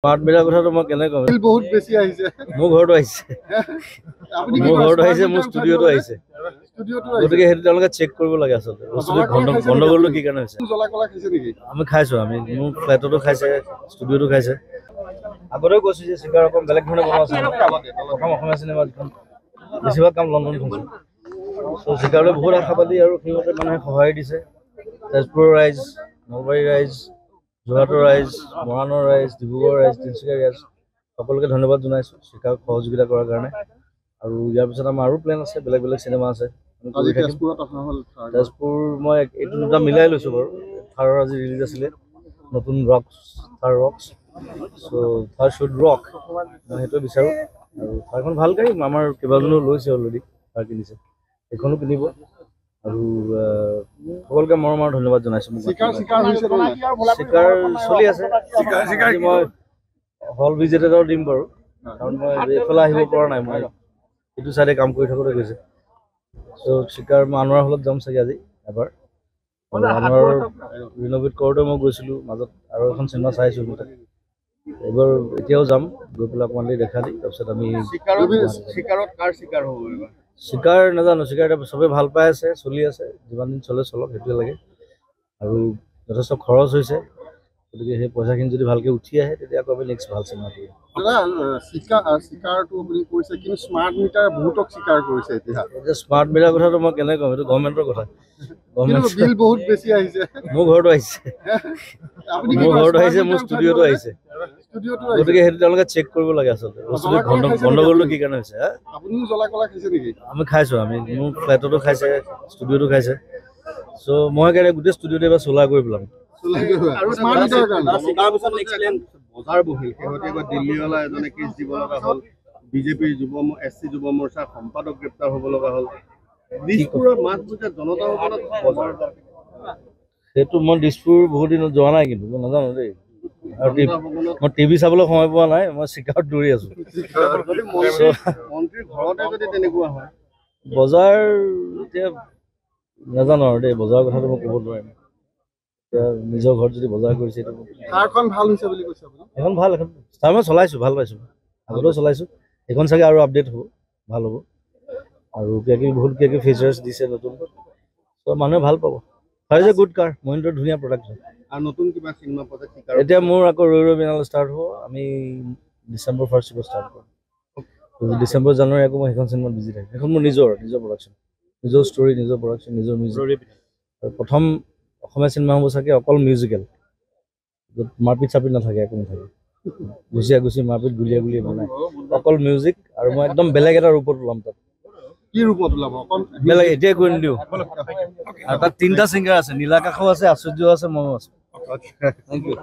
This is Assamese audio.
স্মাৰ্ট মিটাৰ কথাটো মই কেনে কম বহুত বেছি আহিছে মোৰ ঘৰটো আহিছে মোৰ ঘৰটো আহিছে মোৰ ষ্টুডিঅ'টো আহিছে গতিকে সেইটো তেওঁলোকে চেক কৰিব লাগে আচলতে বস্তুটো গণ্ডগোলটো কি কাৰণে হৈছে আমি খাইছো আমি মোৰ ফ্লেটতো খাইছে ষ্টুডিঅ'টো খাইছে আগতেও কৈছো যে চিকাৰ অকণ বেলেগ ধৰণে বনোৱা আছে প্ৰথম অসমীয়া চিনেমা যিখন বেছিভাগ কাম লণ্ডন হৈছে চ' চিকাৰলৈ বহুত আশাবাদী আৰু সেইমতে মানুহে সহায় দিছে তেজপুৰৰ ৰাইজ নলবাৰী ৰাইজ যোৰহাটৰ ৰাইজ মৰাণৰ ৰাইজ ডিব্ৰুগড় ৰাইজ তিনিচুকীয়া ৰাইজ সকলোকে ধন্যবাদ জনাইছোঁ চিকাৰক সহযোগিতা কৰাৰ কাৰণে আৰু ইয়াৰ পিছত আমাৰ আৰু প্লেন আছে বেলেগ বেলেগ চিনেমা আছে তেজপুৰ মই এইটো দুটা মিলাই লৈছোঁ বাৰু থাৰৰ আজি ৰিলিজ আছিলে নতুন ৰক্স থাৰ ৰক্স চ' থাৰ শ্বুড ৰক মই সেইটোৱে বিচাৰোঁ আৰু থাৰখন ভাল গাড়ী আমাৰ কেইবাজনেও লৈছে অলৰেডি থাৰ কিনিছে সেইখনো কিনিব আৰু সকলোকে মৰম আৰু ধন্যবাদ জনাইছোঁ চিকাৰ চলি আছে মই হল ভিজিটেডৰ দিম বাৰু কাৰণ মই এইফালে আহিব পৰা নাই মই এইটো চাইডে কাম কৰি থাকোঁতে গৈছে চ' চিকাৰ মই আনোৱাৰ হলত যাম চাগে আজি এবাৰ আনোৱাৰ ৰিন'ভেট কৰোঁতে মই গৈছিলোঁ মাজত আৰু এখন চিনেমা চাইছোঁ এইবাৰ এতিয়াও যাম গৈ পেলাই অকণমান দেৰি দেখা দি তাৰপিছত আমি চিকাৰ নাজানো চিকাৰ এতিয়া চবেই ভাল পাই আছে চলি আছে যিমান দিন চলে চলক সেইটোৱে লাগে আৰু যথেষ্ট খৰচ হৈছে গতিকে সেই পইচাখিনি যদি ভালকৈ উঠি আহে তেতিয়া আকৌ আমি নেক্সট ভাল চিনেমা কৰিম এতিয়া স্মাৰ্ট মিটাৰ কথাটো মই কেনে ক'ম এইটো গভৰ্ণমেণ্টৰ কথা মোৰ ঘৰটো আহিছে মোৰ ষ্টুডিঅ'টো আহিছে গতিকে সেইটো তেওঁলোকে চেক কৰিব লাগে আচলতে বস্তুটো গণ্ডগোলটো কি কাৰণে হৈছে আমি খাইছো আমি মোৰ ফ্লেটতো খাইছে ষ্টুডিঅ'টো খাইছে চ' মই কাৰণে গোটেই ষ্টুডিঅ'টো এবাৰ চোলা কৰি পেলাম বজাৰ বহিল শেহতীয়াকৈ দিল্লীৱালা এজনে কেছ দিব লগা হ'ল বিজেপিৰ SC যুৱ মৰ্চাৰ সম্পাদক গ্ৰেপ্তাৰ হ'ব লগা হ'ল দিছপুৰৰ মাজমজিয়া জনতা ভৱনত বজাৰ সেইটো মই দিছপুৰ বহুত দিনত যোৱা নাই কিন্তু মই নাজানো দেই আৰু মই টিভি চাবলৈ সময় পোৱা নাই মই চিকাৰত দৌৰি আছো মন্ত্ৰীৰ ঘৰতে যদি তেনেকুৱা হয় বজাৰ এতিয়া নাজানো আৰু দেই বজাৰৰ কথাটো মই ক'ব নোৱাৰিম এতিয়া নিজৰ ঘৰত যদি বজাৰ কৰিছে এখন ভাল হৈছে বুলি কৈছে এখন ভাল এখন তাৰ মই চলাইছোঁ ভাল পাইছোঁ আগতেও চলাইছোঁ এইখন চাগে আৰু আপডেট হ'ব ভাল হ'ব আৰু বহুত ফিচাৰ্ছ দিছে নতুন চ' মানুহে ভাল পাব হয় যে গুড কাৰ মহিন্দ্ৰৰ ধুনীয়া প্ৰডাক্ট হয় আৰু নতুন কিবা চিনেমা প্ৰজেক্ট এতিয়া মোৰ আকৌ ৰৈ ৰৈ বিনালে ষ্টাৰ্ট হ'ব আমি ডিচেম্বৰ 1st ষ্টাৰ্ট কৰিম ডিচেম্বৰ জানুৱাৰী আকৌ মই সেইখন চিনেমাত বিজি থাকিম সেইখন মোৰ নিজৰ প্ৰডাকশ্যন নিজৰ ষ্টৰী নিজৰ প্ৰডাকশ্যন নিজৰ মিউজিক আৰু প্ৰথম অসমীয়া চিনেমা হ'ব চাগে অকল মিউজিকেল য'ত মাৰপিট চাপিট নাথাকে একো নাথাকে গুচি মাৰপিট গুলিয়াই বনাই অকল মিউজিক আৰু মই একদম বেলেগ এটা ৰূপত ওলাম তাত কি ৰূপত ওলাব বেলেগ এতিয়াই কৈ নিদিওঁ আৰু তাত 3টা ছিংগাৰ আছে নীলাকাশো আছে আশ্চৰ্য আছে ময়ো আছোঁ থেংক ইউ